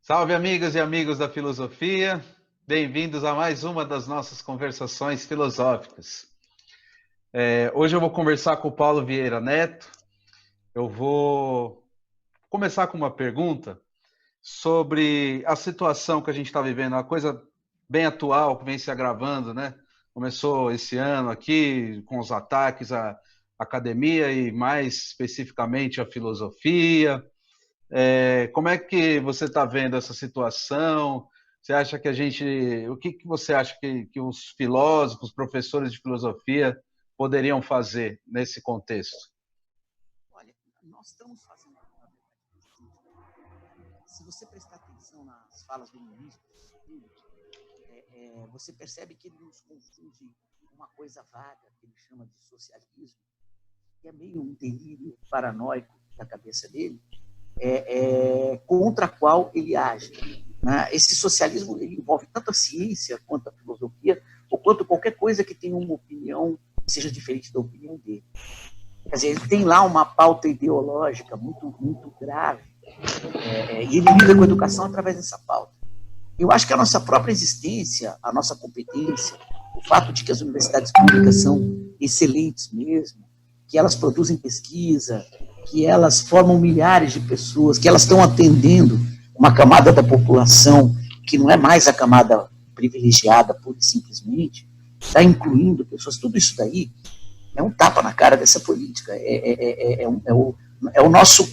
Salve, amigas e amigos da filosofia. Bem-vindos a mais uma das nossas conversações filosóficas. Hoje eu vou conversar com o Paulo Vieira Neto. Eu vou começar com uma pergunta sobre a situação que a gente está vivendo, uma coisa bem atual que vem se agravando, né? Começou esse ano aqui com os ataques à academia e mais especificamente à filosofia. Como é que você está vendo essa situação? Você acha que o que você acha que os filósofos, professores de filosofia poderiam fazer nesse contexto? Olha, nós estamos fazendo, se você prestar atenção nas falas do ministro, você percebe que ele nos confunde uma coisa vaga, que ele chama de socialismo, que é meio um delírio paranoico da cabeça dele, contra a qual ele age. Né? Esse socialismo ele envolve tanto a ciência quanto a filosofia, ou quanto qualquer coisa que tenha uma opinião que seja diferente da opinião dele. Quer dizer, ele tem lá uma pauta ideológica muito, muito grave, e ele lida com a educação através dessa pauta. Eu acho que a nossa própria existência, a nossa competência, o fato de que as universidades públicas são excelentes mesmo, que elas produzem pesquisa, que elas formam milhares de pessoas, que elas estão atendendo uma camada da população que não é mais a camada privilegiada, pura e simplesmente, está incluindo pessoas, tudo isso daí é um tapa na cara dessa política, é o nosso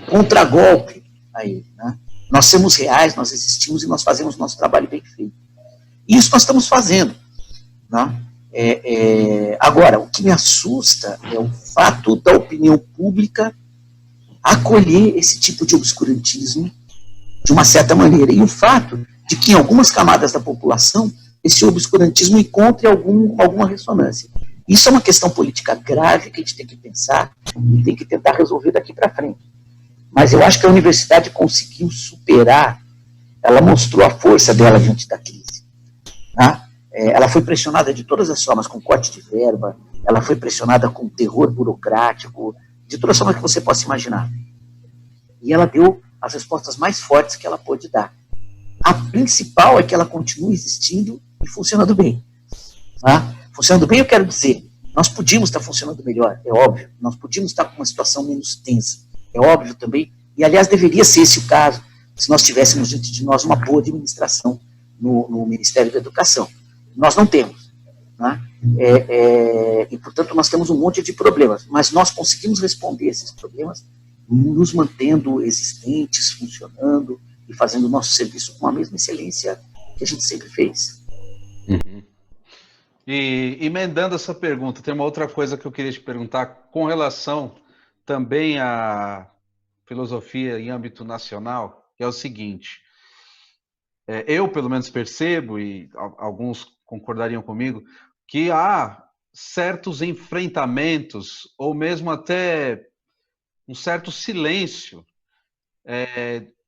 contragolpe a ele. Né? Nós somos reais, nós existimos e nós fazemos nosso trabalho bem feito. E isso nós estamos fazendo. Né? Agora, o que me assusta é o fato da opinião pública acolher esse tipo de obscurantismo de uma certa maneira. E o fato de que em algumas camadas da população esse obscurantismo encontre alguma ressonância. Isso é uma questão política grave que a gente tem que pensar e tem que tentar resolver daqui para frente. Mas eu acho que a universidade conseguiu superar, ela mostrou a força dela diante da crise. Tá? Ela foi pressionada de todas as formas, com corte de verba, ela foi pressionada com terror burocrático, de todas as formas que você possa imaginar. E ela deu as respostas mais fortes que ela pôde dar. A principal é que ela continua existindo e funcionando bem. Tá? Funcionando bem, eu quero dizer, nós podíamos estar funcionando melhor, é óbvio. Nós podíamos estar com uma situação menos tensa, é óbvio também. E, aliás, deveria ser esse o caso, se nós tivéssemos diante de nós uma boa administração no Ministério da Educação. Nós não temos. Né? E, portanto, nós temos um monte de problemas. Mas nós conseguimos responder esses problemas nos mantendo existentes, funcionando e fazendo o nosso serviço com a mesma excelência que a gente sempre fez. Uhum. E emendando essa pergunta, tem uma outra coisa que eu queria te perguntar com relação também à filosofia em âmbito nacional, que é o seguinte: eu pelo menos percebo, e alguns concordariam comigo, que há certos enfrentamentos, ou mesmo até um certo silêncio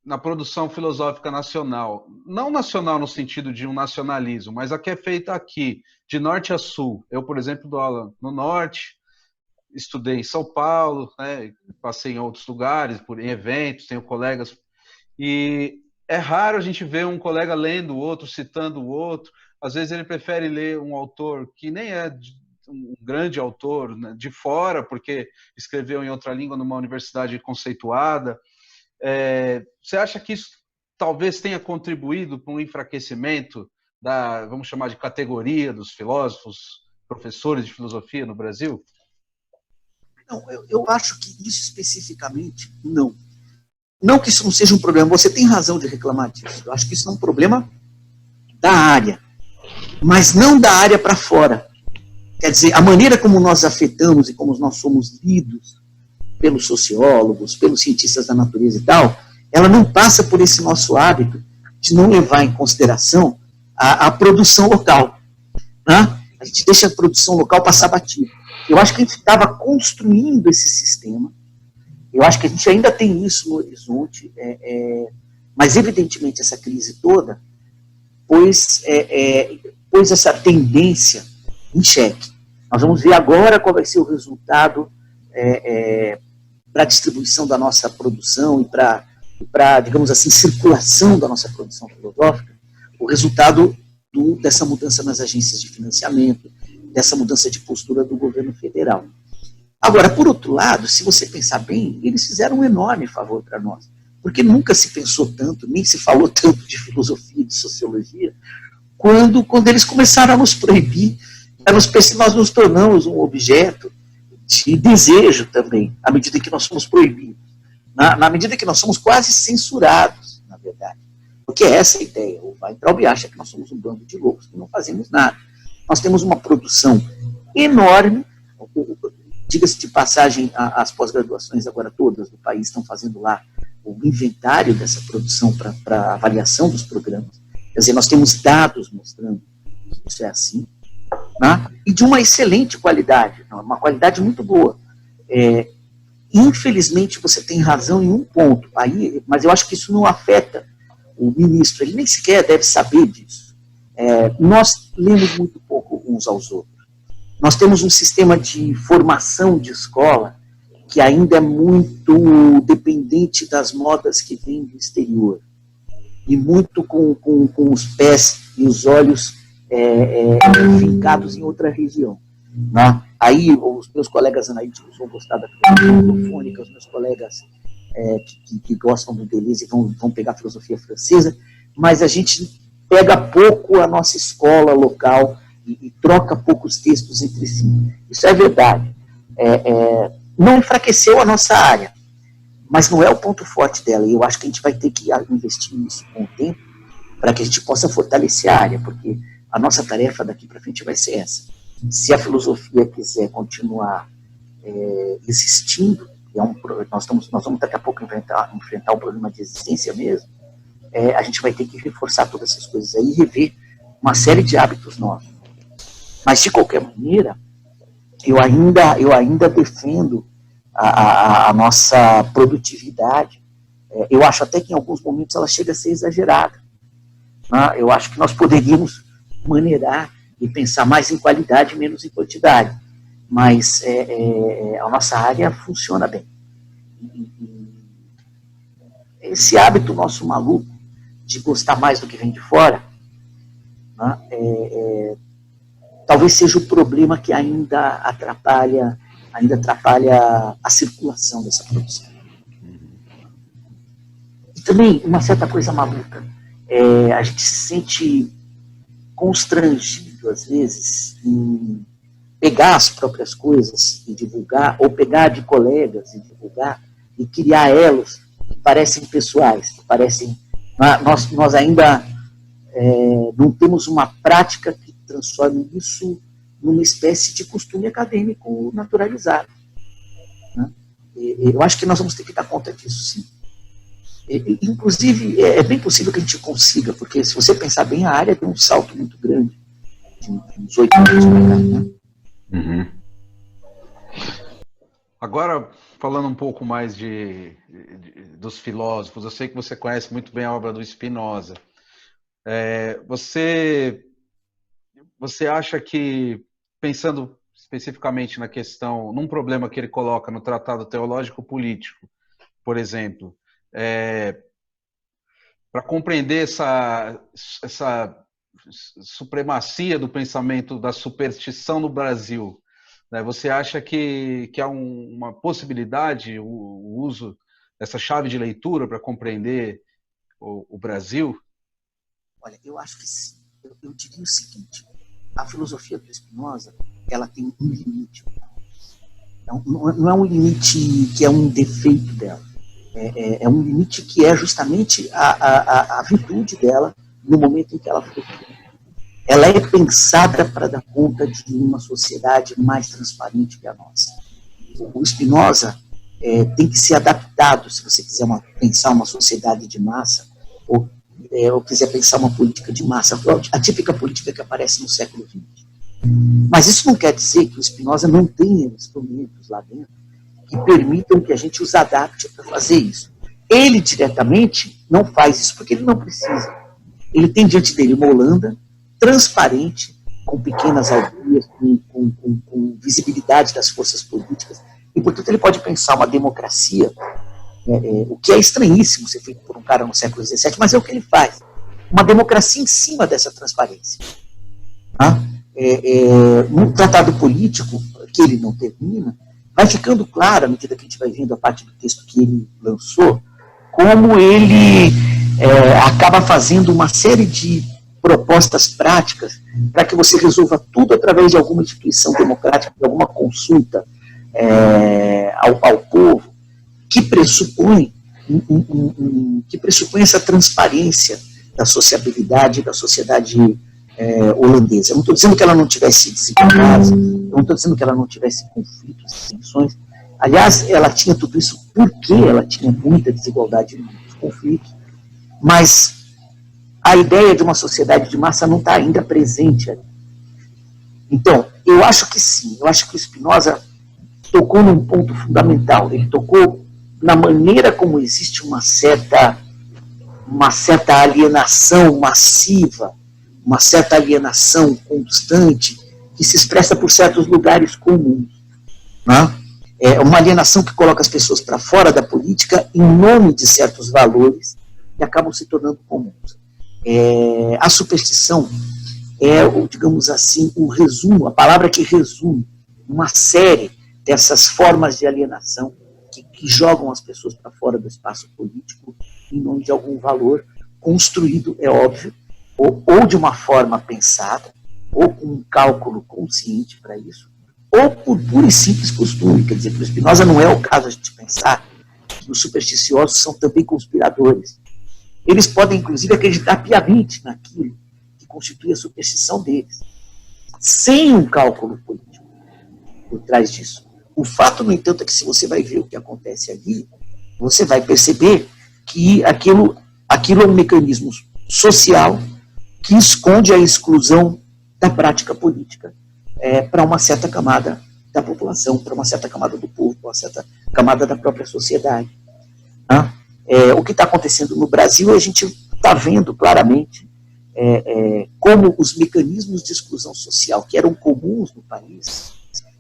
na produção filosófica nacional. Não nacional no sentido de um nacionalismo, mas a que é feita aqui, de norte a sul. Eu, por exemplo, dou aula no norte, estudei em São Paulo, né, passei em outros lugares, em eventos, tenho colegas, e é raro a gente ver um colega lendo o outro, citando o outro. Às vezes ele prefere ler um autor que nem é um grande autor, né, de fora, porque escreveu em outra língua numa universidade conceituada. Você acha que isso talvez tenha contribuído para um enfraquecimento da, vamos chamar de categoria dos filósofos, professores de filosofia no Brasil? Não, eu acho que isso especificamente, não. Não que isso não seja um problema, você tem razão de reclamar disso. Eu acho que isso é um problema da área, mas não da área para fora. Quer dizer, a maneira como nós afetamos e como nós somos lidos pelos sociólogos, pelos cientistas da natureza e tal, ela não passa por esse nosso hábito de não levar em consideração a produção local. Né? A gente deixa a produção local passar batido. Eu acho que a gente estava construindo esse sistema, eu acho que a gente ainda tem isso no horizonte, mas evidentemente essa crise toda pôs essa tendência em xeque. Nós vamos ver agora qual vai ser o resultado para a distribuição da nossa produção e para para, digamos assim, circulação da nossa produção filosófica, o resultado dessa mudança nas agências de financiamento, dessa mudança de postura do governo federal. Agora, por outro lado, se você pensar bem, eles fizeram um enorme favor para nós, porque nunca se pensou tanto, nem se falou tanto de filosofia, de sociologia, quando eles começaram a nos proibir, nós nos tornamos um objeto de desejo também, à medida que nós somos proibidos, na medida que nós somos quase censurados, na verdade. Porque essa é a ideia. O Weintraub acha que nós somos um bando de loucos que não fazemos nada. Nós temos uma produção enorme, diga-se de passagem, as pós-graduações agora todas do país estão fazendo lá o inventário dessa produção para avaliação dos programas. Quer dizer, nós temos dados mostrando que isso é assim, né? E de uma excelente qualidade, uma qualidade muito boa. Infelizmente, você tem razão em um ponto, mas eu acho que isso não afeta o ministro, ele nem sequer deve saber disso. Nós lemos muito pouco uns aos outros. Nós temos um sistema de formação de escola que ainda é muito dependente das modas que vêm do exterior. E muito com os pés e os olhos fincados em outra região. Né? Aí os meus colegas analíticos vão gostar da filosofia anglofônica, os meus colegas que gostam do Deleuze vão pegar a filosofia francesa, mas a gente pega pouco a nossa escola local e troca poucos textos entre si. Isso é verdade. Não enfraqueceu a nossa área, mas não é o ponto forte dela, e eu acho que a gente vai ter que investir nisso com o tempo para que a gente possa fortalecer a área, porque a nossa tarefa daqui para frente vai ser essa. Se a filosofia quiser continuar existindo, nós vamos daqui a pouco enfrentar um problema de existência mesmo, a gente vai ter que reforçar todas essas coisas aí e rever uma série de hábitos nossos. Mas, de qualquer maneira, eu ainda defendo a nossa produtividade. Eu acho até que em alguns momentos ela chega a ser exagerada. Né? Eu acho que nós poderíamos maneirar e pensar mais em qualidade e menos em quantidade. Mas a nossa área funciona bem. Esse hábito nosso maluco de gostar mais do que vem de fora, né, talvez seja o problema que ainda atrapalha a circulação dessa produção. E também, uma certa coisa maluca, a gente se sente constrangido, às vezes, em pegar as próprias coisas e divulgar, ou pegar de colegas e divulgar, e criar elos que parecem pessoais, que parecem... Nós ainda não temos uma prática que transforme isso numa espécie de costume acadêmico naturalizado. Né? Eu acho que nós vamos ter que dar conta disso, sim. Inclusive, é bem possível que a gente consiga, porque se você pensar bem, a área tem um salto muito grande, de uns 8 anos para cá, né? Uhum. Agora, falando um pouco mais dos filósofos, eu sei que você conhece muito bem a obra do Spinoza. Você acha que, pensando especificamente na questão, num problema que ele coloca no Tratado Teológico Político, por exemplo, para compreender essa supremacia do pensamento da superstição no Brasil, né, você acha que há uma possibilidade, o uso dessa chave de leitura para compreender o Brasil? Olha, eu acho que sim. Eu diria o seguinte: a filosofia do Spinoza, ela tem um limite. Não é um limite que é um defeito dela. É um limite que é justamente a virtude dela no momento em que ela foi criada. Ela é pensada para dar conta de uma sociedade mais transparente que a nossa. O Spinoza tem que ser adaptado, se você quiser pensar uma sociedade de massa, ou quiser pensar uma política de massa, a típica política que aparece no século XX. Mas isso não quer dizer que o Spinoza não tenha instrumentos lá dentro que permitam que a gente os adapte para fazer isso. Ele, diretamente, não faz isso porque ele não precisa. Ele tem diante dele uma Holanda transparente, com pequenas aldeias, com visibilidade das forças políticas, e, portanto, ele pode pensar uma democracia o que é estranhíssimo ser feito por um cara no século XVII, mas é o que ele faz. Uma democracia em cima dessa transparência. Tá? No tratado político, que ele não termina, vai ficando claro, à medida que a gente vai vendo a parte do texto que ele lançou, como ele acaba fazendo uma série de propostas práticas para que você resolva tudo através de alguma instituição democrática, de alguma consulta ao povo, que pressupõe essa transparência da sociabilidade, da sociedade holandesa. Eu não estou dizendo que ela não tivesse desigualdades, eu não estou dizendo que ela não tivesse conflitos e tensões. Aliás, ela tinha tudo isso porque ela tinha muita desigualdade e muitos conflitos. Mas a ideia de uma sociedade de massa não está ainda presente ali. Então, eu acho que sim, eu acho que o Spinoza tocou num ponto fundamental. Ele tocou na maneira como existe uma certa alienação massiva, uma certa alienação constante, que se expressa por certos lugares comuns. Né? É uma alienação que coloca as pessoas para fora da política em nome de certos valores que acabam se tornando comuns. A superstição é, digamos assim, um resumo, a palavra que resume uma série dessas formas de alienação que jogam as pessoas para fora do espaço político em nome de algum valor construído, é óbvio, ou de uma forma pensada, ou com um cálculo consciente para isso, ou por puro e simples costume. Quer dizer, para o Spinoza não é o caso a gente pensar que os supersticiosos são também conspiradores. Eles podem, inclusive, acreditar piamente naquilo que constitui a superstição deles, sem um cálculo político por trás disso. O fato, no entanto, é que se você vai ver o que acontece ali, você vai perceber que aquilo é um mecanismo social que esconde a exclusão da prática política para uma certa camada da população, para uma certa camada do povo, para uma certa camada da própria sociedade. Tá? O que está acontecendo no Brasil, a gente está vendo claramente como os mecanismos de exclusão social que eram comuns no país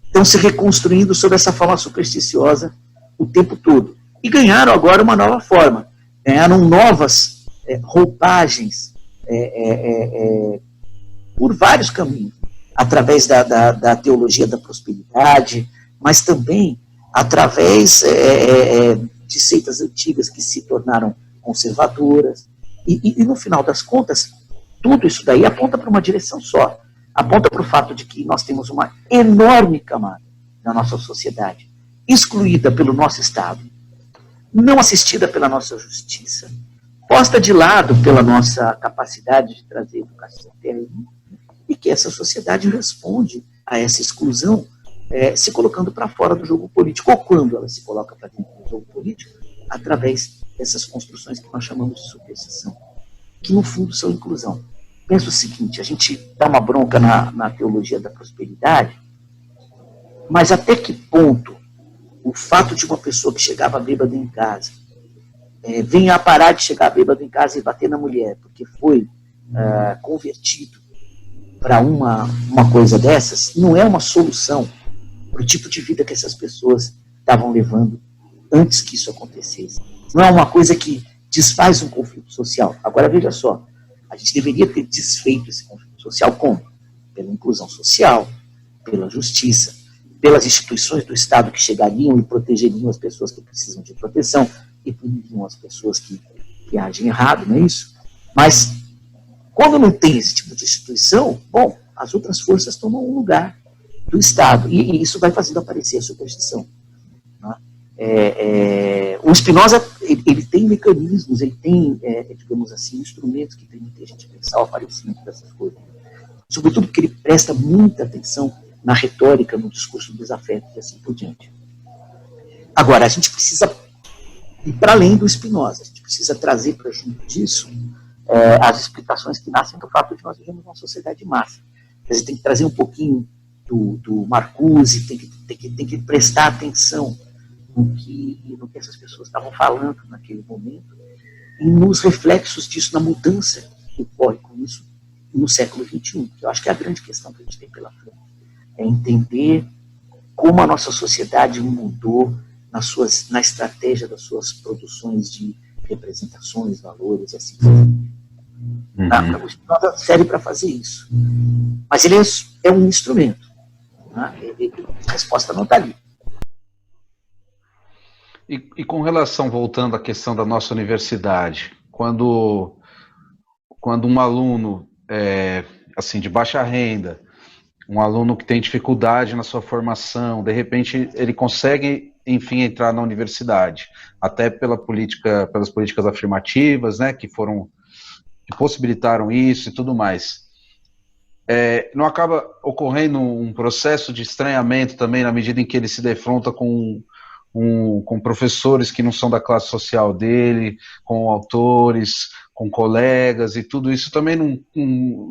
estão se reconstruindo sob essa forma supersticiosa o tempo todo. E ganharam agora uma nova forma. Ganharam novas roupagens por vários caminhos. Através da teologia da prosperidade, mas também através de seitas antigas que se tornaram conservadoras. E no final das contas, tudo isso daí aponta para uma direção só. Aponta para o fato de que nós temos uma enorme camada na nossa sociedade, excluída pelo nosso Estado, não assistida pela nossa justiça, posta de lado pela nossa capacidade de trazer educação terrena, e que essa sociedade responde a essa exclusão se colocando para fora do jogo político, ou quando ela se coloca para dentro do jogo político, através dessas construções que nós chamamos de superstição, que no fundo são inclusão. Pensa o seguinte, a gente dá uma bronca na teologia da prosperidade, mas até que ponto o fato de uma pessoa que chegava bêbada em casa venha a parar de chegar bêbado em casa e bater na mulher, porque foi convertido para uma coisa dessas, não é uma solução para o tipo de vida que essas pessoas estavam levando antes que isso acontecesse. Não é uma coisa que desfaz um conflito social. Agora, veja só, a gente deveria ter desfeito esse conflito social como? Pela inclusão social, pela justiça, pelas instituições do Estado que chegariam e protegeriam as pessoas que precisam de proteção e puniriam as pessoas que agem errado, não é isso? Mas, quando não tem esse tipo de instituição, bom, as outras forças tomam um lugar do Estado, e isso vai fazendo aparecer a superstição. Né? O Spinoza, ele tem mecanismos, ele tem, digamos assim, instrumentos que permitem a gente pensar o aparecimento dessas coisas. Sobretudo porque ele presta muita atenção na retórica, no discurso dos afetos e assim por diante. Agora, a gente precisa ir para além do Spinoza, a gente precisa trazer para junto disso as explicações que nascem do fato de nós vivemos uma sociedade de massa. Quer dizer, tem que trazer um pouquinho do Marcuse, tem que prestar atenção no que essas pessoas estavam falando naquele momento e nos reflexos disso, na mudança que ocorre com isso no século XXI, que eu acho que é a grande questão que a gente tem pela frente. É entender como a nossa sociedade mudou na estratégia das suas produções de representações, valores, assim. O hipnose serve para fazer isso. Mas ele é um instrumento. Né? A resposta não está ali. E com relação, voltando à questão da nossa universidade, quando um aluno assim, de baixa renda, um aluno que tem dificuldade na sua formação, de repente ele consegue, enfim, entrar na universidade, até pelas políticas afirmativas, né, que possibilitaram isso e tudo mais. Não acaba ocorrendo um processo de estranhamento também, na medida em que ele se defronta com professores que não são da classe social dele, com autores, com colegas e tudo isso? Também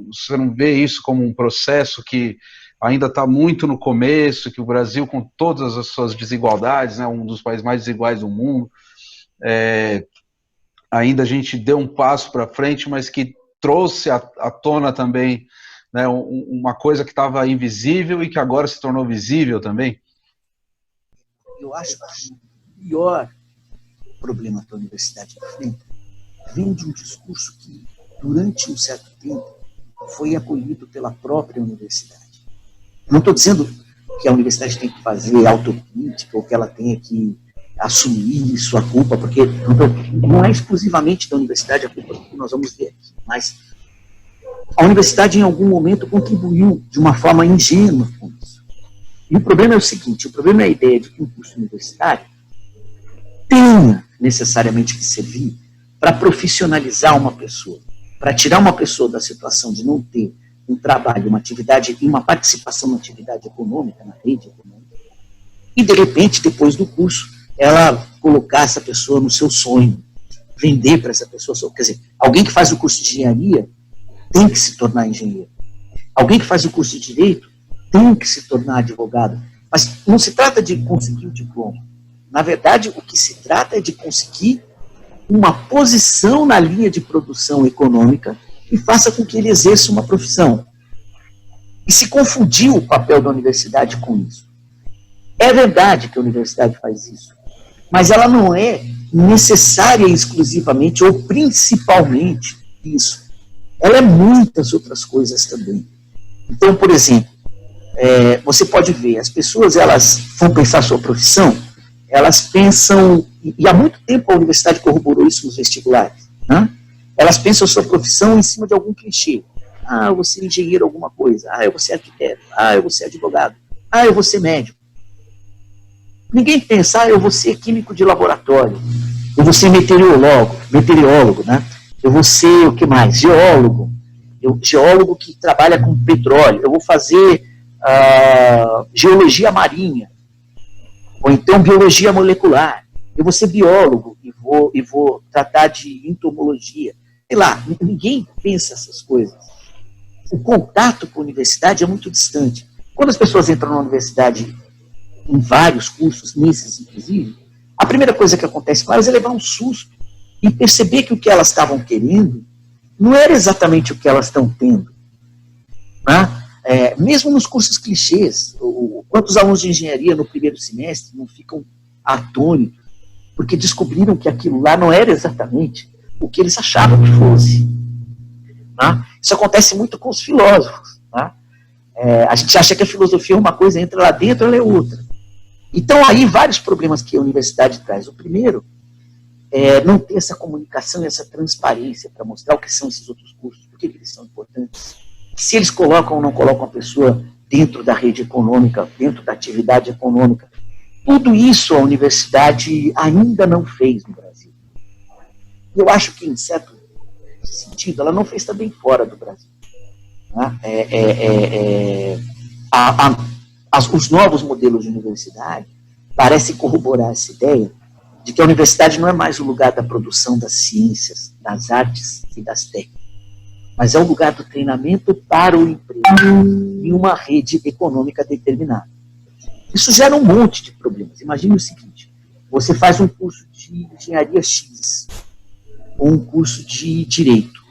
você não vê isso como um processo que ainda está muito no começo, que o Brasil, com todas as suas desigualdades, né, um dos países mais desiguais do mundo, ainda a gente deu um passo para frente, mas que trouxe à tona também, né, uma coisa que estava invisível e que agora se tornou visível também? Eu acho que o pior problema que a universidade enfrenta vem de um discurso que, durante um certo tempo, foi acolhido pela própria universidade. Eu não estou dizendo que a universidade tem que fazer autocrítica ou que ela tenha que assumir sua culpa, porque não é exclusivamente da universidade a culpa que nós vamos ver aqui, mas a universidade em algum momento contribuiu de uma forma ingênua com isso. E o problema é o seguinte, o problema é a ideia de que um curso universitário tenha necessariamente que servir para profissionalizar uma pessoa, para tirar uma pessoa da situação de não ter um trabalho, uma atividade e uma participação na atividade econômica, na rede econômica, e de repente, depois do curso, ela colocar essa pessoa no seu sonho, vender para essa pessoa, quer dizer, alguém que faz o curso de engenharia tem que se tornar engenheiro. Alguém que faz o curso de direito tem que se tornar advogado. Mas não se trata de conseguir o diploma. Na verdade, o que se trata é de conseguir uma posição na linha de produção econômica que faça com que ele exerça uma profissão. E se confundiu o papel da universidade com isso. É verdade que a universidade faz isso, mas ela não é necessária exclusivamente ou principalmente isso. Ela é muitas outras coisas também. Então, por exemplo, você pode ver, as pessoas, elas vão pensar sua profissão, elas pensam, e há muito tempo a universidade corroborou isso nos vestibulares, né? Elas pensam sua profissão em cima de algum clichê. Ah, eu vou ser engenheiro alguma coisa. Ah, eu vou ser arquiteto. Ah, eu vou ser advogado. Ah, eu vou ser médico. Ninguém pensa, eu vou ser químico de laboratório. Eu vou ser meteorólogo, né? Eu vou ser, o que mais? Geólogo. Geólogo que trabalha com petróleo. Eu vou fazer geologia marinha. Ou então biologia molecular. Eu vou ser biólogo e vou tratar de entomologia. Sei lá, ninguém pensa essas coisas. O contato com a universidade é muito distante. Quando as pessoas entram na universidade, em vários cursos, nesses inclusive, a primeira coisa que acontece com elas é levar um susto e perceber que o que elas estavam querendo não era exatamente o que elas estão tendo. Né? Mesmo nos cursos clichês, quantos alunos de engenharia no primeiro semestre não ficam atônitos porque descobriram que aquilo lá não era exatamente o que eles achavam que fosse. Né? Isso acontece muito com os filósofos. Né? A gente acha que a filosofia é uma coisa, entra lá dentro, ela é outra. Então, aí, vários problemas que a universidade traz. O primeiro é não ter essa comunicação e essa transparência para mostrar o que são esses outros cursos, por que eles são importantes. Se eles colocam ou não colocam a pessoa dentro da rede econômica, dentro da atividade econômica. Tudo isso a universidade ainda não fez no Brasil. Eu acho que, em certo sentido, ela não fez também fora do Brasil. Né? Os novos modelos de universidade parecem corroborar essa ideia de que a universidade não é mais o lugar da produção das ciências, das artes e das técnicas, mas é o lugar do treinamento para o emprego em uma rede econômica determinada. Isso gera um monte de problemas. Imagine o seguinte, você faz um curso de engenharia X, ou um curso de direito.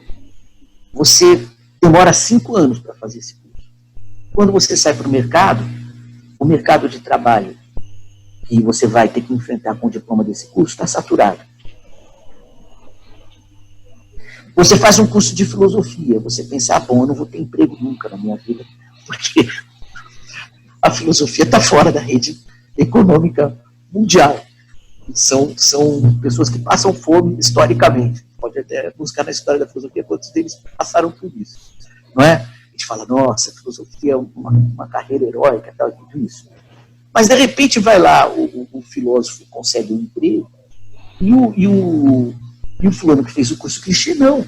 Você demora 5 anos para fazer esse curso. Quando você sai para o mercado de trabalho que você vai ter que enfrentar com o diploma desse curso está saturado. Você faz um curso de filosofia, você pensa, bom, eu não vou ter emprego nunca na minha vida, porque a filosofia está fora da rede econômica mundial. São pessoas que passam fome historicamente. Pode até buscar na história da filosofia quantos deles passaram por isso. Não é? A gente fala, nossa, a filosofia é uma carreira heróica, tal, tudo isso. Mas, de repente, vai lá, o filósofo consegue um emprego e o fulano que fez o curso clichê, não.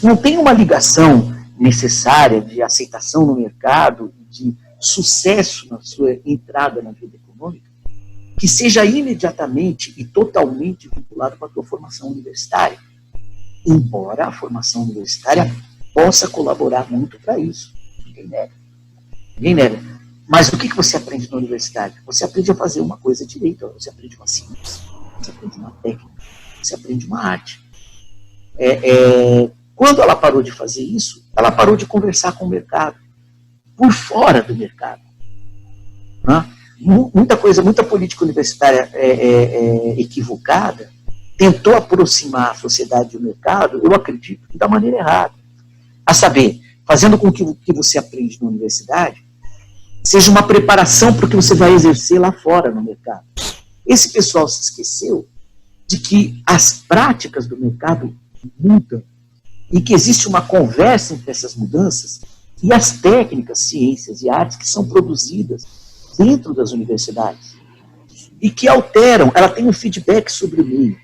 Não tem uma ligação necessária de aceitação no mercado, de sucesso na sua entrada na vida econômica, que seja imediatamente e totalmente vinculado com a tua formação universitária. Embora a formação universitária possa colaborar muito para isso. Ninguém nega. Ninguém nega. Mas o que você aprende na universidade? Você aprende a fazer uma coisa direito, você aprende uma ciência, você aprende uma técnica, você aprende uma arte. Quando ela parou de fazer isso, ela parou de conversar com o mercado, por fora do mercado. Né? Muita política universitária equivocada tentou aproximar a sociedade do mercado, eu acredito, da maneira errada. A saber, fazendo com que o que você aprende na universidade seja uma preparação para o que você vai exercer lá fora no mercado. Esse pessoal se esqueceu de que as práticas do mercado mudam e que existe uma conversa entre essas mudanças e as técnicas, ciências e artes que são produzidas dentro das universidades e que alteram, ela tem um feedback sobre o meio.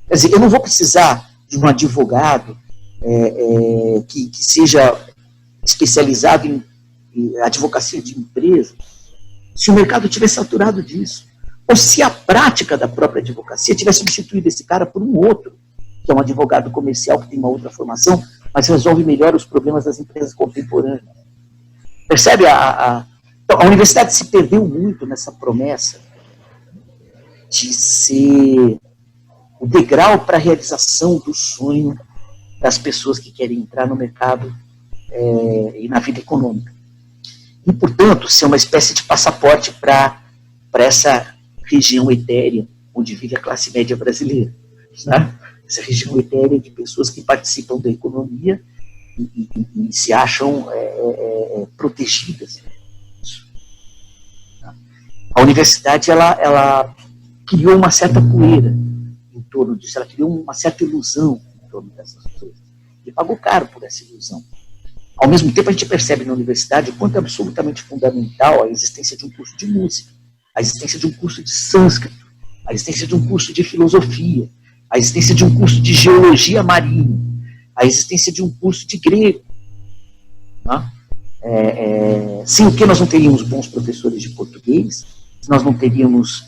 Quer dizer, eu não vou precisar de um advogado que seja especializado em advocacia de empresa, se o mercado tivesse saturado disso, ou se a prática da própria advocacia tivesse substituído esse cara por um outro, que é um advogado comercial que tem uma outra formação, mas resolve melhor os problemas das empresas contemporâneas. Percebe? Então, a universidade se perdeu muito nessa promessa de ser o degrau para a realização do sonho das pessoas que querem entrar no mercado e na vida econômica. E, portanto, ser uma espécie de passaporte para essa região etérea onde vive a classe média brasileira. Né? Essa região etérea de pessoas que participam da economia e se acham protegidas. A universidade ela criou uma certa poeira em torno disso, ela criou uma certa ilusão em torno dessas coisas. E pagou caro por essa ilusão. Ao mesmo tempo, a gente percebe na universidade o quanto é absolutamente fundamental a existência de um curso de música, a existência de um curso de sânscrito, a existência de um curso de filosofia, a existência de um curso de geologia marinha, a existência de um curso de grego. Né? Sem o que nós não teríamos bons professores de português, nós não teríamos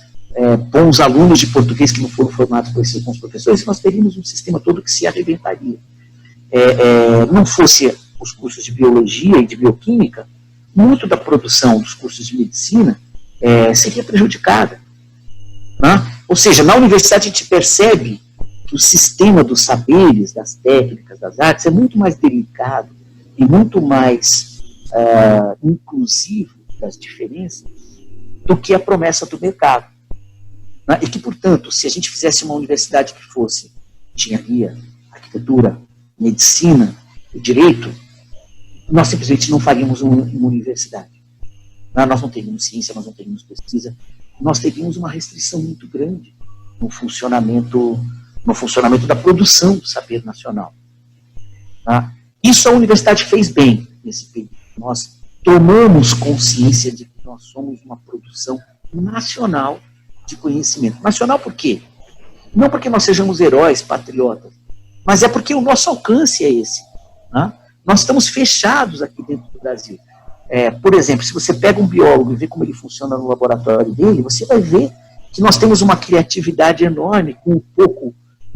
bons alunos de português que não foram formados por esses bons professores, nós teríamos um sistema todo que se arrebentaria. Não fosse os cursos de biologia e de bioquímica, muito da produção dos cursos de medicina seria prejudicada. Né? Ou seja, na universidade a gente percebe que o sistema dos saberes, das técnicas, das artes é muito mais delicado e muito mais inclusivo das diferenças do que a promessa do mercado. Né? E que, portanto, se a gente fizesse uma universidade que fosse engenharia, arquitetura, medicina e direito, nós simplesmente não faríamos uma universidade. Nós não teríamos ciência, nós não teríamos pesquisa, nós teríamos uma restrição muito grande no funcionamento da produção do saber nacional. Tá? Isso a universidade fez bem nesse período. Nós tomamos consciência de que nós somos uma produção nacional de conhecimento. Nacional por quê? Não porque nós sejamos heróis, patriotas, mas é porque o nosso alcance é esse. Né? Nós estamos fechados aqui dentro do Brasil. Por exemplo, se você pega um biólogo e vê como ele funciona no laboratório dele, você vai ver que nós temos uma criatividade enorme com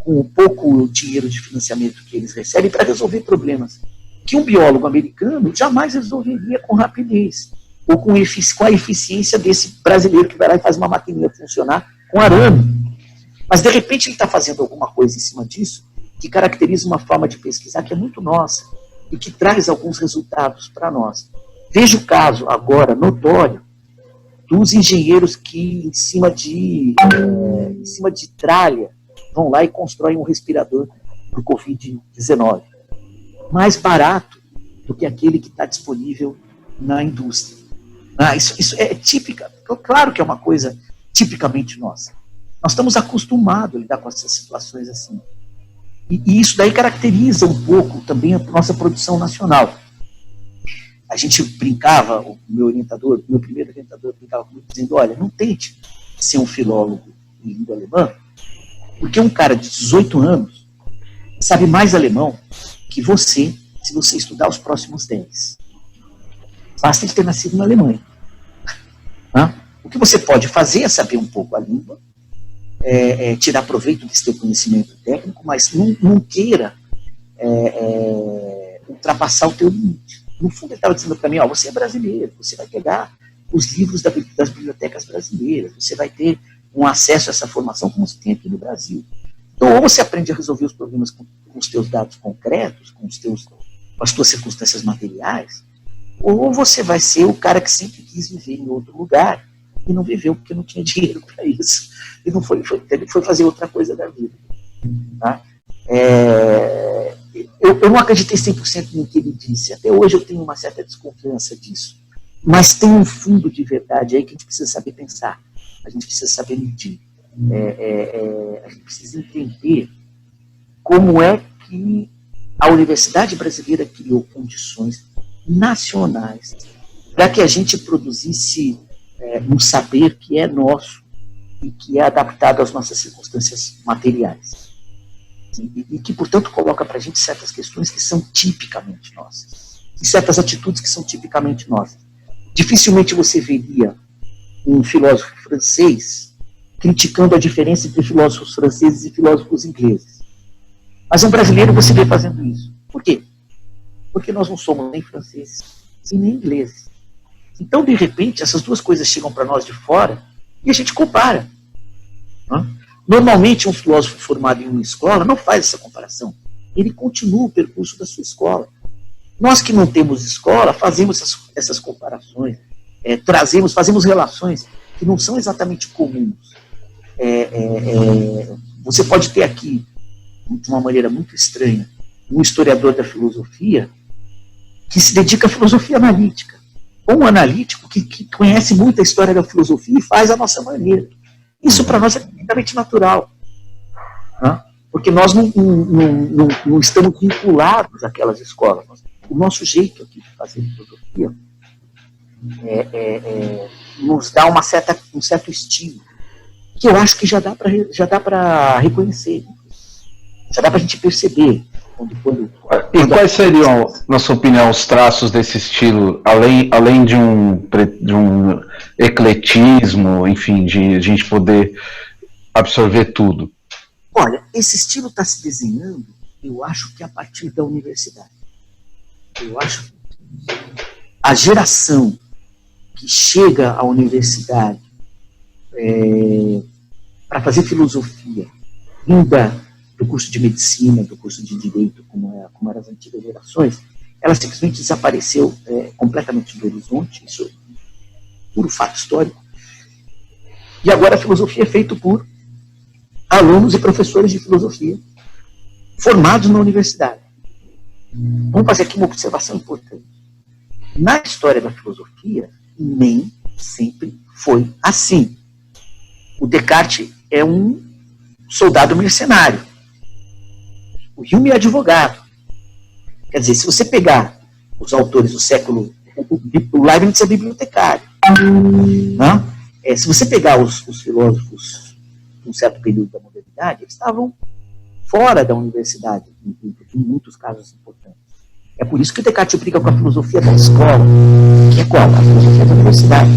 o pouco dinheiro de financiamento que eles recebem para resolver problemas que um biólogo americano jamais resolveria com rapidez, ou com a eficiência desse brasileiro que vai lá e faz uma maquininha funcionar com arame. Mas, de repente, ele está fazendo alguma coisa em cima disso que caracteriza uma forma de pesquisar que é muito nossa e que traz alguns resultados para nós. Veja o caso agora notório dos engenheiros que, em cima de tralha, vão lá e constroem um respirador para o Covid-19. Mais barato do que aquele que está disponível na indústria. Isso é típica, claro que é uma coisa tipicamente nossa. Nós estamos acostumados a lidar com essas situações assim. E isso daí caracteriza um pouco também a nossa produção nacional. A gente brincava, o meu primeiro orientador brincava comigo dizendo, olha, não tente ser um filólogo em língua alemã, porque um cara de 18 anos sabe mais alemão que você, se você estudar os próximos 10. Basta ele ter nascido na Alemanha. O que você pode fazer é saber um pouco a língua, tirar proveito desse teu conhecimento técnico, mas não queira ultrapassar o teu limite. No fundo, ele estava dizendo para mim, você é brasileiro, você vai pegar os livros das bibliotecas brasileiras, você vai ter um acesso a essa formação como você tem aqui no Brasil. Então, ou você aprende a resolver os problemas com os teus dados concretos, com as tuas circunstâncias materiais, ou você vai ser o cara que sempre quis viver em outro lugar e não viveu porque não tinha dinheiro para isso. E não foi fazer outra coisa da vida. Tá? Eu não acreditei 100% no que ele disse. Até hoje eu tenho uma certa desconfiança disso. Mas tem um fundo de verdade aí que a gente precisa saber pensar. A gente precisa saber medir. A gente precisa entender como é que a Universidade Brasileira criou condições nacionais para que a gente produzisse um saber que é nosso e que é adaptado às nossas circunstâncias materiais. E que, portanto, coloca para a gente certas questões que são tipicamente nossas. E certas atitudes que são tipicamente nossas. Dificilmente você veria um filósofo francês criticando a diferença entre filósofos franceses e filósofos ingleses. Mas um brasileiro você vê fazendo isso. Por quê? Porque nós não somos nem franceses e nem ingleses. Então, de repente, essas duas coisas chegam para nós de fora e a gente compara. Normalmente, um filósofo formado em uma escola não faz essa comparação. Ele continua o percurso da sua escola. Nós que não temos escola, fazemos essas comparações, fazemos relações que não são exatamente comuns. Você pode ter aqui, de uma maneira muito estranha, um historiador da filosofia que se dedica à filosofia analítica, ou um analítico que conhece muito a história da filosofia e faz a nossa maneira. Isso para nós é completamente natural, porque nós não estamos vinculados àquelas escolas. O nosso jeito aqui de fazer filosofia nos dá um certo estilo, que eu acho que já dá para reconhecer, já dá para a gente perceber. E quais seriam, na sua opinião, os traços desse estilo, além de um ecletismo, enfim, de a gente poder absorver tudo? Olha, esse estilo está se desenhando, eu acho que a partir da universidade. Eu acho que a geração que chega à universidade para fazer filosofia, vinda do curso de medicina, do curso de direito, como eram as antigas gerações, ela simplesmente desapareceu completamente do horizonte, isso é puro fato histórico. E agora a filosofia é feita por alunos e professores de filosofia formados na universidade. Vamos fazer aqui uma observação importante. Na história da filosofia, nem sempre foi assim. O Descartes é um soldado mercenário. O Hume é advogado. Quer dizer, se você pegar os autores do século... O Leibniz é bibliotecário. Se você pegar os filósofos de um certo período da modernidade, eles estavam fora da universidade, em muitos casos importantes. É por isso que o Descartes briga com a filosofia da escola, que é qual? A filosofia da universidade.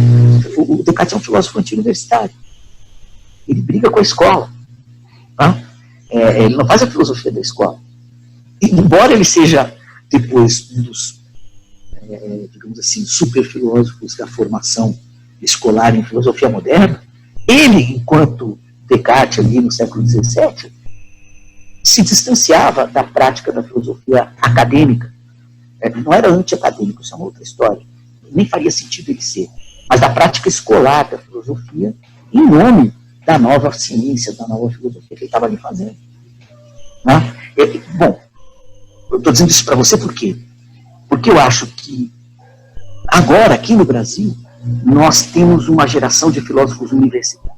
O Descartes é um filósofo anti-universitário. Ele briga com a escola. Ele não faz a filosofia da escola. E, embora ele seja depois um dos, digamos assim, super filósofos da formação escolar em filosofia moderna, ele, enquanto Descartes ali no século XVII, se distanciava da prática da filosofia acadêmica. Não era anti-acadêmico, isso é uma outra história. Nem faria sentido ele ser. mas da prática escolar da filosofia, em nome da nova ciência, da nova filosofia que ele estava ali fazendo. Né? Bom, eu estou dizendo isso para você por quê? Porque eu acho que agora, aqui no Brasil, nós temos uma geração de filósofos universitários.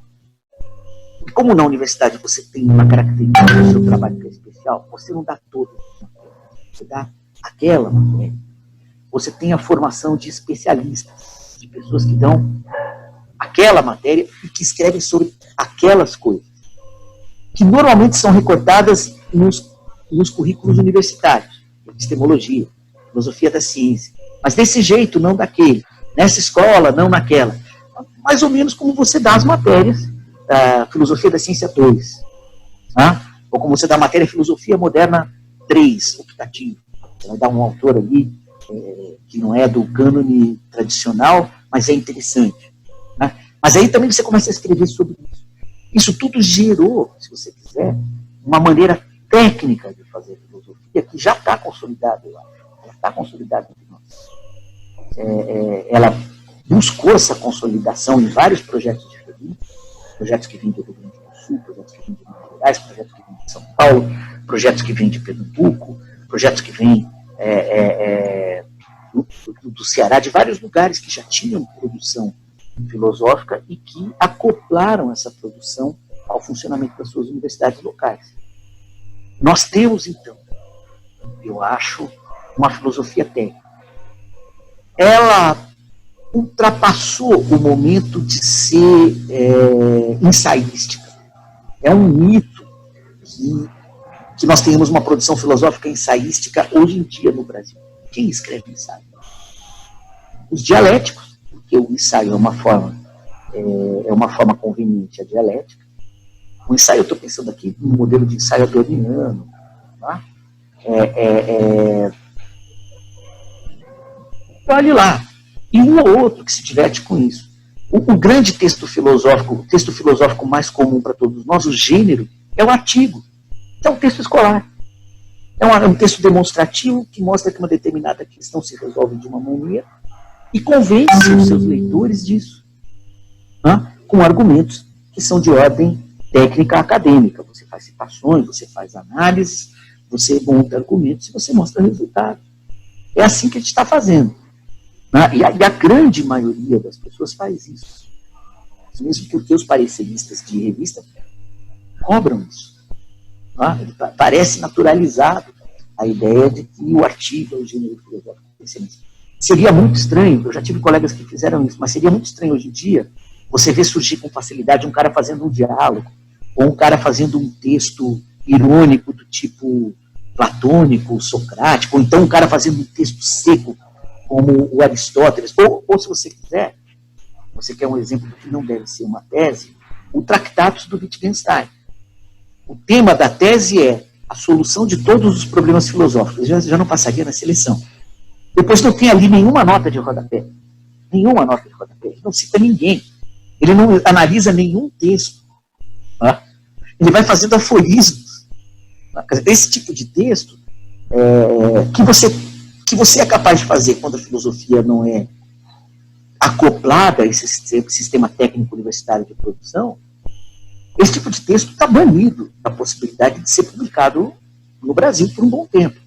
E como na universidade você tem uma característica do seu trabalho que é especial, você não dá todas as matérias, você dá aquela matéria. Você tem a formação de especialistas, de pessoas que dão aquela matéria e que escrevem sobre aquelas coisas, que normalmente são recortadas nos currículos universitários, epistemologia, filosofia da ciência, mas desse jeito, não daquele, nessa escola, não naquela. Mais ou menos como você dá as matérias da filosofia da ciência 2, né? Ou como você dá a matéria filosofia moderna 3, optativo. Você vai dar um autor ali que não é do cânone tradicional, mas é interessante. Né? Mas aí também você começa a escrever sobre isso. Isso tudo gerou, se você quiser, uma maneira técnica de fazer filosofia que já está consolidada, eu acho. Ela está consolidada entre nós. Ela buscou essa consolidação em vários projetos diferentes, projetos que vêm do Rio Grande do Sul, projetos que vêm de Minas Gerais, projetos que vêm de São Paulo, projetos que vêm de Pernambuco, projetos que vêm do Ceará, de vários lugares que já tinham produção filosófica e que acoplaram essa produção ao funcionamento das suas universidades locais. Nós temos, então, eu acho, uma filosofia técnica. Ela ultrapassou o momento de ser ensaística. É um mito que nós tenhamos uma produção filosófica ensaística hoje em dia no Brasil. Quem escreve ensaio? Os dialéticos, porque o ensaio é uma forma conveniente, a dialética. O ensaio, eu estou pensando aqui no modelo de ensaio adorniano, tá? Olhe lá. E um ou outro que se diverte com isso. O grande texto filosófico, o texto filosófico mais comum para todos nós, o gênero, é o artigo. É um texto escolar. É um texto demonstrativo que mostra que uma determinada questão se resolve de uma maneira e convence os seus leitores disso, né? Com argumentos que são de ordem técnica acadêmica. Você faz citações, você faz análises, você monta argumentos e você mostra resultados. É assim que a gente está fazendo. Né? E a grande maioria das pessoas faz isso. Mesmo porque os pareceristas de revista cobram isso. Né? Parece naturalizado a ideia de que o artigo é o gênero filosófico. Seria muito estranho, eu já tive colegas que fizeram isso, mas seria muito estranho hoje em dia você ver surgir com facilidade um cara fazendo um diálogo, ou um cara fazendo um texto irônico do tipo platônico, socrático, ou então um cara fazendo um texto seco, como o Aristóteles, ou se você quiser, você quer um exemplo do que não deve ser uma tese, o Tractatus do Wittgenstein. O tema da tese é a solução de todos os problemas filosóficos. Já não passaria na seleção. Depois não tem ali nenhuma nota de rodapé. Nenhuma nota de rodapé. Ele não cita ninguém. Ele não analisa nenhum texto. Tá? Ele vai fazendo aforismos. Tá? Esse tipo de texto que você é capaz de fazer quando a filosofia não é acoplada a esse sistema técnico universitário de produção, esse tipo de texto está banido da possibilidade de ser publicado no Brasil por um bom tempo.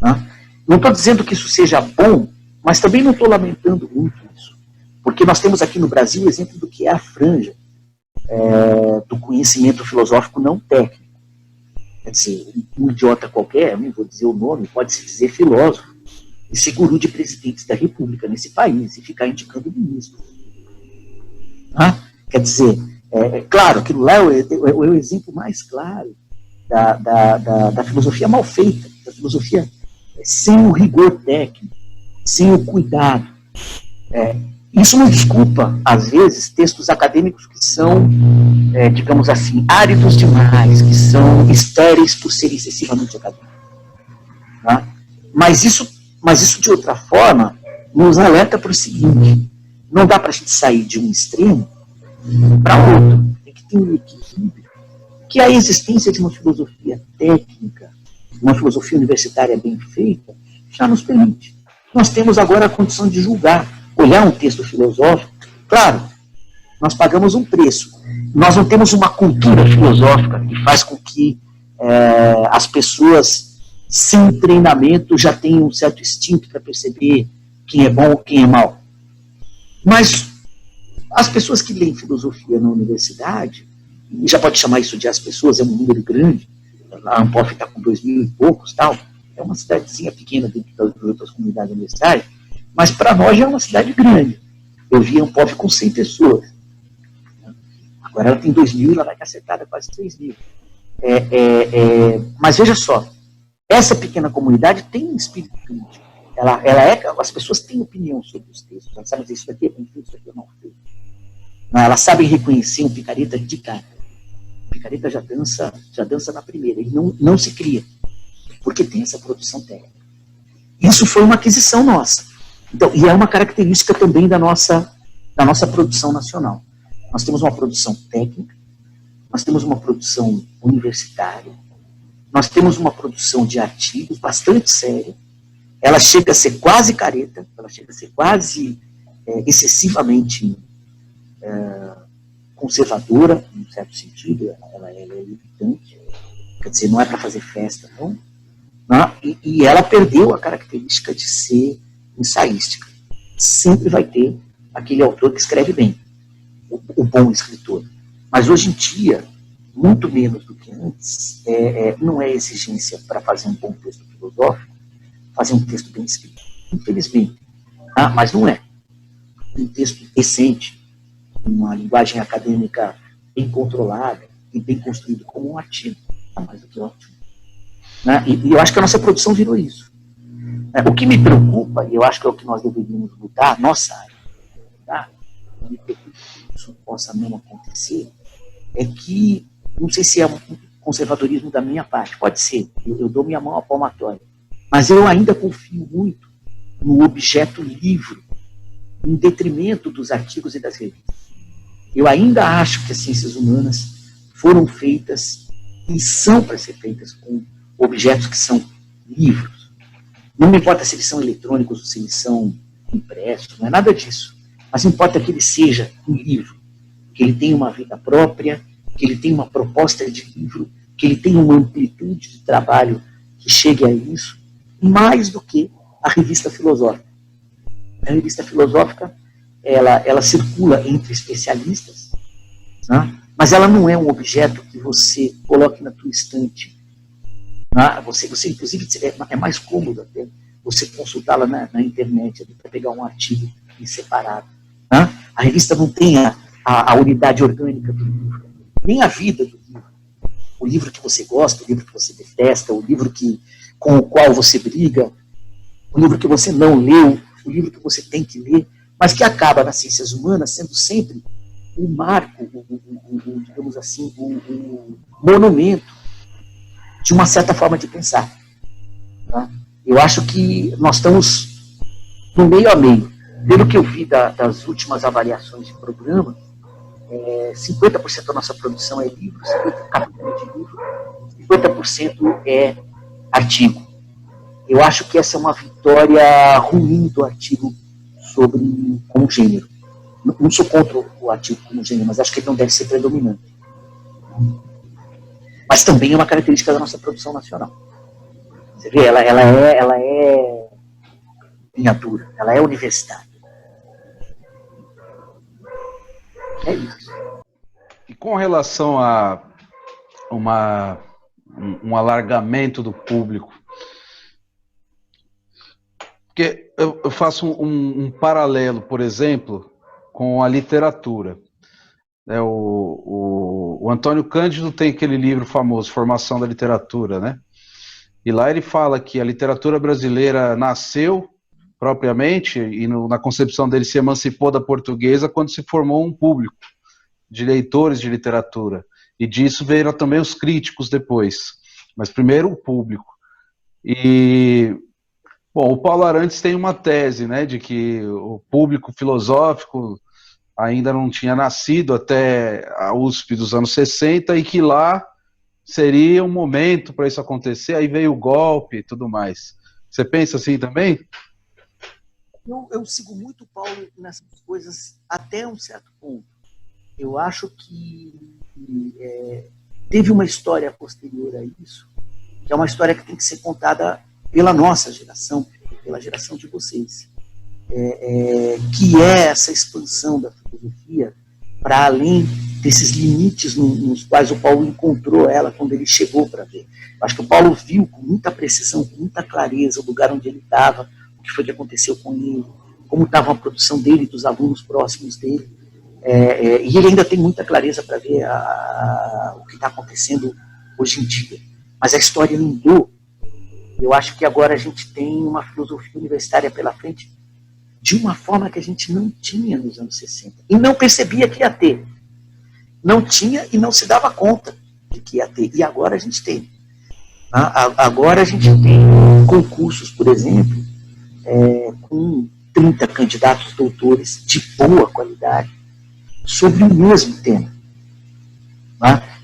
Tá? Não estou dizendo que isso seja bom, mas também não estou lamentando muito isso. Porque nós temos aqui no Brasil o exemplo do que é a franja do conhecimento filosófico não técnico. Quer dizer, um idiota qualquer, não vou dizer o nome, pode-se dizer filósofo, e ser guru de presidentes da República nesse país, e ficar indicando ministros. Quer dizer, claro, aquilo lá é o exemplo mais claro da filosofia mal feita, da filosofia sem o rigor técnico, sem o cuidado. Isso não desculpa, às vezes, textos acadêmicos que são, digamos assim, áridos demais, que são estéreis por serem excessivamente acadêmicos. Tá? Mas isso, de outra forma, nos alerta para o seguinte: não dá para a gente sair de um extremo para outro. Tem que ter um equilíbrio, que a existência de uma filosofia técnica, uma filosofia universitária bem feita, já nos permite. Nós temos agora a condição de julgar olhar um texto filosófico, claro, nós pagamos um preço. Nós não temos uma cultura filosófica que faz com que as pessoas, sem treinamento, já tenham um certo instinto para perceber quem é bom ou quem é mau. Mas as pessoas que leem filosofia na universidade, e já pode chamar isso de as pessoas, é um número grande, a Ampof está com 2.000 e poucos, tal, é uma cidadezinha pequena dentro das outras comunidades universitárias, mas para nós já é uma cidade grande. Eu vi a Ampof com 100 pessoas. Agora ela tem 2.000 e ela vai estar acertada quase 3.000. Mas veja só, essa pequena comunidade tem um espírito crítico. As pessoas têm opinião sobre os textos. Elas sabem dizer isso daqui é bem feito, isso daqui não é feito. Elas sabem reconhecer um picareta de cara. O picareta já dança na primeira. Ele não se cria, porque tem essa produção técnica. Isso foi uma aquisição nossa. Então, e é uma característica também da nossa produção nacional. Nós temos uma produção técnica, nós temos uma produção universitária, nós temos uma produção de artigos bastante séria. Ela chega a ser quase careta, ela chega a ser quase excessivamente conservadora, em certo sentido, ela é limitante, quer dizer, não é para fazer festa, não. E ela perdeu a característica de ser ensaística. Sempre vai ter aquele autor que escreve bem, o bom escritor. Mas hoje em dia, muito menos do que antes, não é exigência para fazer um bom texto filosófico, fazer um texto bem escrito. Infelizmente. Mas não é. Um texto decente, uma linguagem acadêmica bem controlada e bem construído como um artigo. Está mais do que ótimo. E eu acho que a nossa produção virou isso. O que me preocupa, e eu acho que é o que nós deveríamos lutar, nossa área, me preocupa que isso possa não acontecer, é que, não sei se é um conservadorismo da minha parte, pode ser, eu dou minha mão à palmatória, mas eu ainda confio muito no objeto livro, em detrimento dos artigos e das revistas. Eu ainda acho que as ciências humanas foram feitas e são para ser feitas com objetos que são livros. Não me importa se eles são eletrônicos ou se eles são impressos, não é nada disso. Mas importa que ele seja um livro, que ele tenha uma vida própria, que ele tenha uma proposta de livro, que ele tenha uma amplitude de trabalho que chegue a isso, mais do que a revista filosófica. A revista filosófica, ela circula entre especialistas, né? Mas ela não é um objeto que você coloque na tua estante. Né? Você inclusive, é mais cômodo até você consultá-la na internet para pegar um artigo em separado. Né? A revista não tem a unidade orgânica do livro, nem a vida do livro. O livro que você gosta, o livro que você detesta, o livro com o qual você briga, o livro que você não leu, o livro que você tem que ler, mas que acaba nas ciências humanas sendo sempre o marco, digamos assim, o monumento de uma certa forma de pensar. Tá? Eu acho que nós estamos no meio a meio. Pelo que eu vi das últimas avaliações de programa, 50% da nossa produção é livro, 50% capítulo de livro, 50% é artigo. Eu acho que essa é uma vitória ruim do artigo como gênero. Não sou contra o artigo como gênero, mas acho que ele não deve ser predominante. Mas também é uma característica da nossa produção nacional. Você vê, ela é linha dura, ela é universitária. É isso. E com relação a um alargamento do público, porque eu faço um paralelo, por exemplo, com a literatura. O Antônio Cândido tem aquele livro famoso, Formação da Literatura, né? E lá ele fala que a literatura brasileira nasceu propriamente, e na concepção dele se emancipou da portuguesa quando se formou um público de leitores de literatura. E disso vieram também os críticos depois. Mas primeiro o público. E, bom, o Paulo Arantes tem uma tese, né, de que o público filosófico ainda não tinha nascido até a USP dos anos 60 e que lá seria um momento para isso acontecer, aí veio o golpe e tudo mais. Você pensa assim também? Eu sigo muito o Paulo nessas coisas até um certo ponto. Eu acho que teve uma história posterior a isso, que é uma história que tem que ser contada pela nossa geração, pela geração de vocês, que é essa expansão da filosofia para além desses limites nos quais o Paulo encontrou ela quando ele chegou para ver. Eu acho que o Paulo viu com muita precisão, com muita clareza o lugar onde ele estava, o que foi que aconteceu com ele, como estava a produção dele, dos alunos próximos dele. E ele ainda tem muita clareza para ver o que está acontecendo hoje em dia. Mas a história mudou. Eu acho que agora a gente tem uma filosofia universitária pela frente de uma forma que a gente não tinha nos anos 60. E não percebia que ia ter. Não tinha e não se dava conta de que ia ter. E agora a gente tem. Agora a gente tem concursos, por exemplo, com 30 candidatos doutores de boa qualidade sobre o mesmo tema.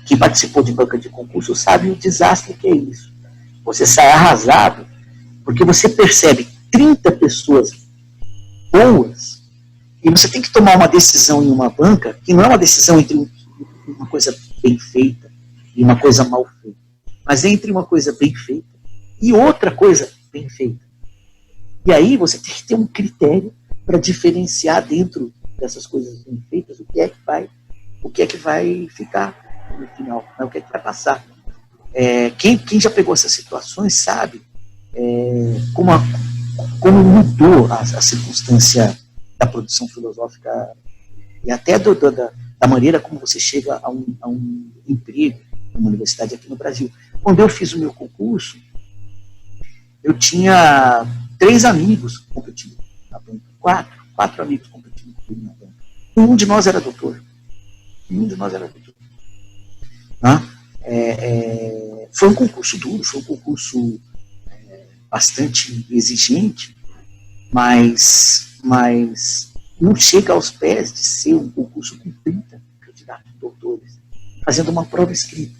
Quem participou de banca de concurso sabe o desastre que é isso. Você sai arrasado porque você percebe 30 pessoas boas e você tem que tomar uma decisão em uma banca que não é uma decisão entre uma coisa bem feita e uma coisa mal feita, mas é entre uma coisa bem feita e outra coisa bem feita. E aí você tem que ter um critério para diferenciar dentro dessas coisas bem feitas o que é que vai ficar no final, o que é que vai passar. Quem já pegou essas situações sabe como mudou a circunstância da produção filosófica e até da maneira como você chega a um emprego numa universidade aqui no Brasil. Quando eu fiz o meu concurso, eu tinha 3 amigos competindo na banca, 4 amigos competindo na banca. Nenhum de nós era doutor. Foi um concurso duro, foi um concurso bastante exigente, mas não chega aos pés de ser um concurso com 30 candidatos doutores, fazendo uma prova escrita.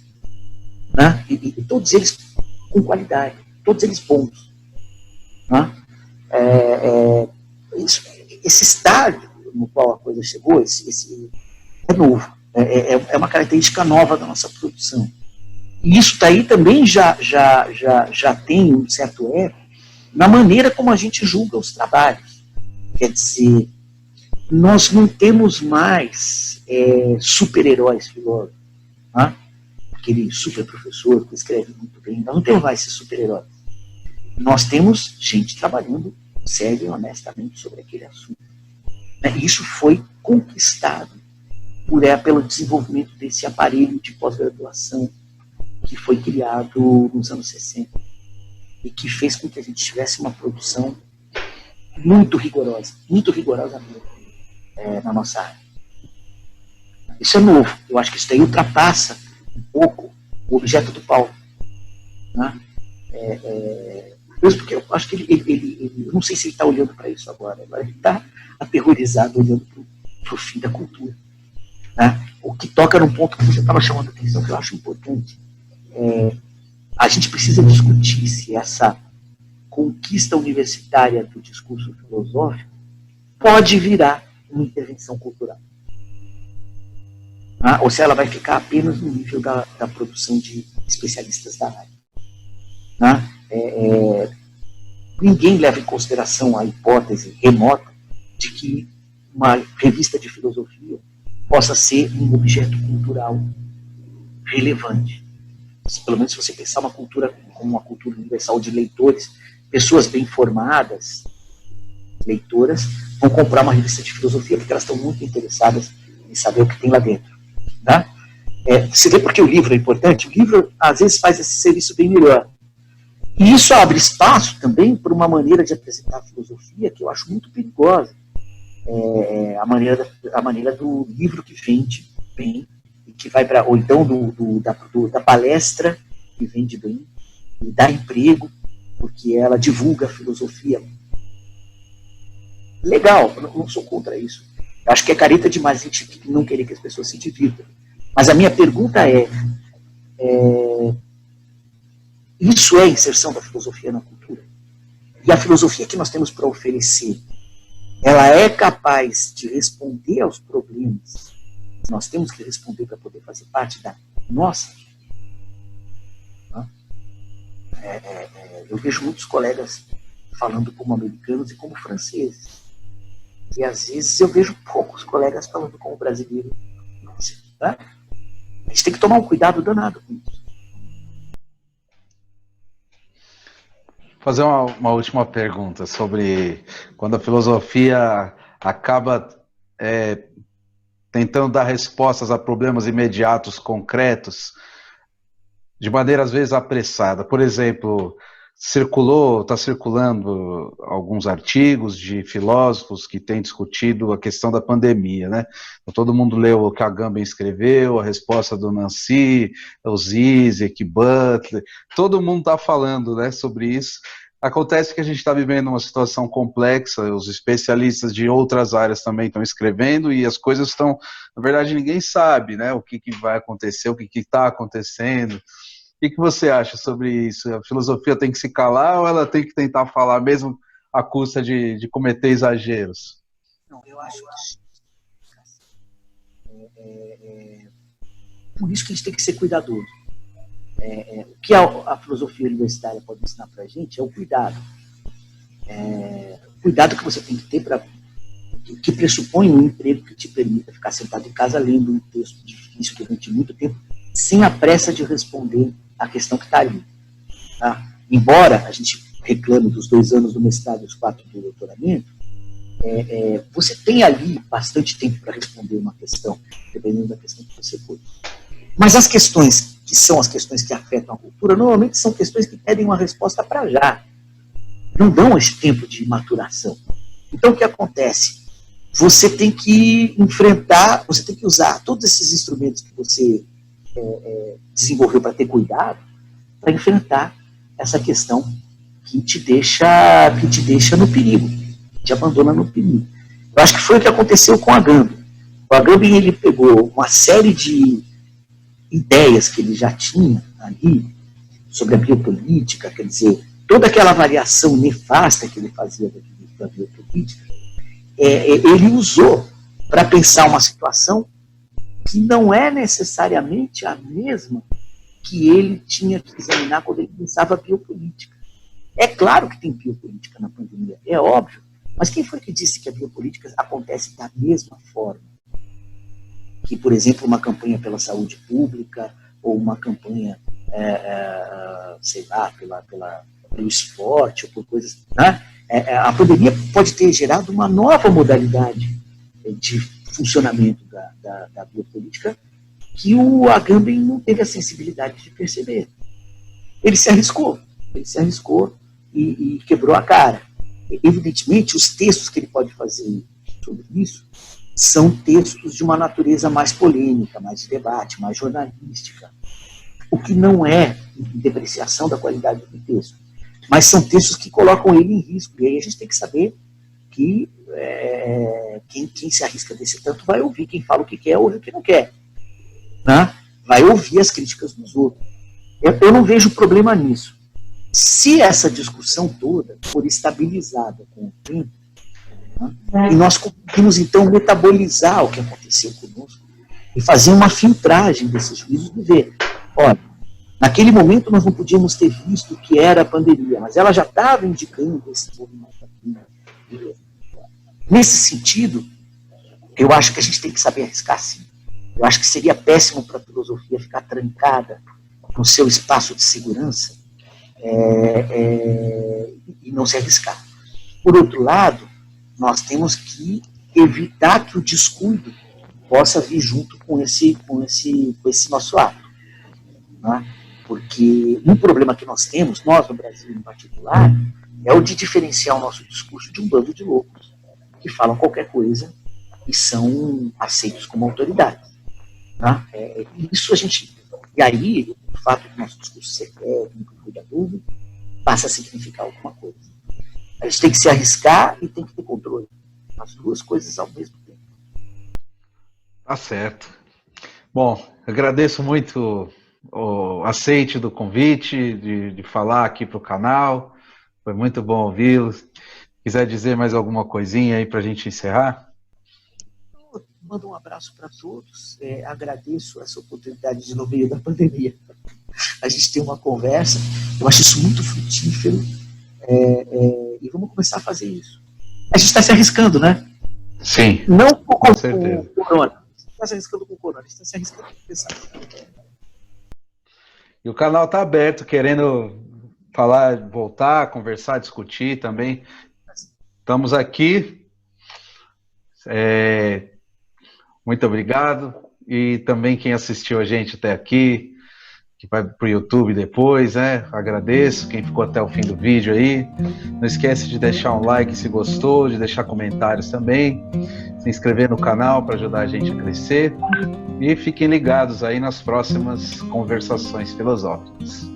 E todos eles com qualidade, todos eles bons. Esse estágio no qual a coisa chegou, é novo, é uma característica nova da nossa produção. E isso daí também já tem um certo eco na maneira como a gente julga os trabalhos. Quer dizer, nós não temos mais super-heróis filósofos, aquele super professor que escreve muito bem, nós não temos mais esses super-heróis. Nós temos gente trabalhando sério e honestamente sobre aquele assunto. E isso foi conquistado pelo desenvolvimento desse aparelho de pós-graduação que foi criado nos anos 60 e que fez com que a gente tivesse uma produção muito rigorosa mesmo, na nossa área. Isso é novo. Eu acho que isso daí ultrapassa um pouco o objeto do Paulo. Mesmo porque eu acho que ele eu não sei se ele está olhando para isso agora ele está aterrorizado olhando para o fim da cultura. O que toca num ponto que você estava chamando a atenção, que eu acho importante. A gente precisa discutir se essa conquista universitária do discurso filosófico pode virar uma intervenção cultural. Ou se ela vai ficar apenas no nível da produção de especialistas da área. Ninguém leva em consideração a hipótese remota de que uma revista de filosofia possa ser um objeto cultural relevante. Pelo menos se você pensar uma cultura como uma cultura universal de leitores, pessoas bem formadas, leitoras, vão comprar uma revista de filosofia porque elas estão muito interessadas em saber o que tem lá dentro. Você vê porque o livro é importante? O livro, às vezes, faz esse serviço bem melhor. E isso abre espaço também para uma maneira de apresentar a filosofia que eu acho muito perigosa. A maneira do livro que vende bem, e que vai para, ou então da palestra que vende bem, e dá emprego, porque ela divulga a filosofia. Legal, eu não sou contra isso. Eu acho que é careta demais a gente não querer que as pessoas se divirtam. Mas a minha pergunta isso é inserção da filosofia na cultura? E a filosofia que nós temos para oferecer ela é capaz de responder aos problemas que nós temos que responder para poder fazer parte da nossa vida. Eu vejo muitos colegas falando como americanos e como franceses. E às vezes eu vejo poucos colegas falando como brasileiro. Tá? A gente tem que tomar um cuidado danado com isso. Fazer uma última pergunta sobre quando a filosofia acaba tentando dar respostas a problemas imediatos, concretos, de maneira às vezes apressada. Por exemplo, está circulando alguns artigos de filósofos que têm discutido a questão da pandemia, né? Todo mundo leu o que a Agamben escreveu, a resposta do Nancy, o Zizek, Butler, todo mundo está falando, né, sobre isso. Acontece que a gente está vivendo uma situação complexa, os especialistas de outras áreas também estão escrevendo e as coisas estão, na verdade, ninguém sabe, né, o que vai acontecer, o que está acontecendo. O que você acha sobre isso? A filosofia tem que se calar ou ela tem que tentar falar mesmo à custa de cometer exageros? Não, eu acho por isso que a gente tem que ser cuidadoso. O que a filosofia universitária pode ensinar para a gente é o cuidado. O cuidado que você tem que ter que pressupõe um emprego que te permita ficar sentado em casa lendo um texto difícil durante muito tempo, sem a pressa de responder a questão que está ali. Tá? Embora a gente reclame dos 2 anos do mestrado e os 4 do doutoramento, você tem ali bastante tempo para responder uma questão, dependendo da questão que você for. Mas as questões que são as questões que afetam a cultura, normalmente são questões que pedem uma resposta para já. Não dão esse tempo de maturação. Então, o que acontece? Você tem que enfrentar, você tem que usar todos esses instrumentos que você desenvolveu para ter cuidado, para enfrentar essa questão que te deixa no perigo, te abandona no perigo. Eu acho que foi o que aconteceu com a Agamben. O Agamben, ele pegou uma série de ideias que ele já tinha ali sobre a biopolítica, quer dizer, toda aquela avaliação nefasta que ele fazia da biopolítica, ele usou para pensar uma situação que não é necessariamente a mesma que ele tinha que examinar quando ele pensava biopolítica. É claro que tem biopolítica na pandemia, é óbvio, mas quem foi que disse que a biopolítica acontece da mesma forma que, por exemplo, uma campanha pela saúde pública ou uma campanha, sei lá, pelo esporte ou por coisas... Né? A pandemia pode ter gerado uma nova modalidade de funcionamento da biopolítica que o Agamben não teve a sensibilidade de perceber. Ele se arriscou e quebrou a cara. Evidentemente, os textos que ele pode fazer sobre isso são textos de uma natureza mais polêmica, mais de debate, mais jornalística, o que não é depreciação da qualidade do texto, mas são textos que colocam ele em risco, e aí a gente tem que saber que quem se arrisca desse tanto vai ouvir, quem fala o que quer, ouve o que não quer, né? Vai ouvir as críticas dos outros. Eu não vejo problema nisso. Se essa discussão toda for estabilizada com o tempo, né, e nós conseguimos então metabolizar o que aconteceu conosco e fazer uma filtragem desses juízos e ver, olha, naquele momento nós não podíamos ter visto o que era a pandemia, mas ela já estava indicando esse movimento aqui. Nesse sentido, eu acho que a gente tem que saber arriscar sim. Eu acho que seria péssimo para a filosofia ficar trancada no seu espaço de segurança e não se arriscar. Por outro lado, nós temos que evitar que o descuido possa vir junto com esse nosso ato. Né? Porque um problema que nós temos, nós no Brasil em particular, é o de diferenciar o nosso discurso de um bando de loucos que falam qualquer coisa e são aceitos como autoridade. Né? Isso a gente... E aí, o fato do nosso discurso ser técnico e cuidadoso passa a significar alguma coisa. A gente tem que se arriscar e tem que ter controle. As duas coisas ao mesmo tempo. Tá certo. Bom, agradeço muito o aceite do convite, de falar aqui para o canal. Foi muito bom ouvi-lo. quiser dizer mais alguma coisinha aí para a gente encerrar? Mando um abraço para todos, agradeço essa oportunidade de, no meio da pandemia, a gente ter uma conversa, eu acho isso muito frutífero, e vamos começar a fazer isso. A gente está se arriscando, né? Sim, não com certeza. O corona, a gente está se arriscando com o corona, a gente está se arriscando com o pensamento. E o canal está aberto, querendo falar, voltar, conversar, discutir também. Estamos aqui. Muito obrigado. E também quem assistiu a gente até aqui, que vai para o YouTube depois, né? Agradeço quem ficou até o fim do vídeo aí. Não esquece de deixar um like se gostou, de deixar comentários também, se inscrever no canal para ajudar a gente a crescer. E fiquem ligados aí nas próximas conversações filosóficas.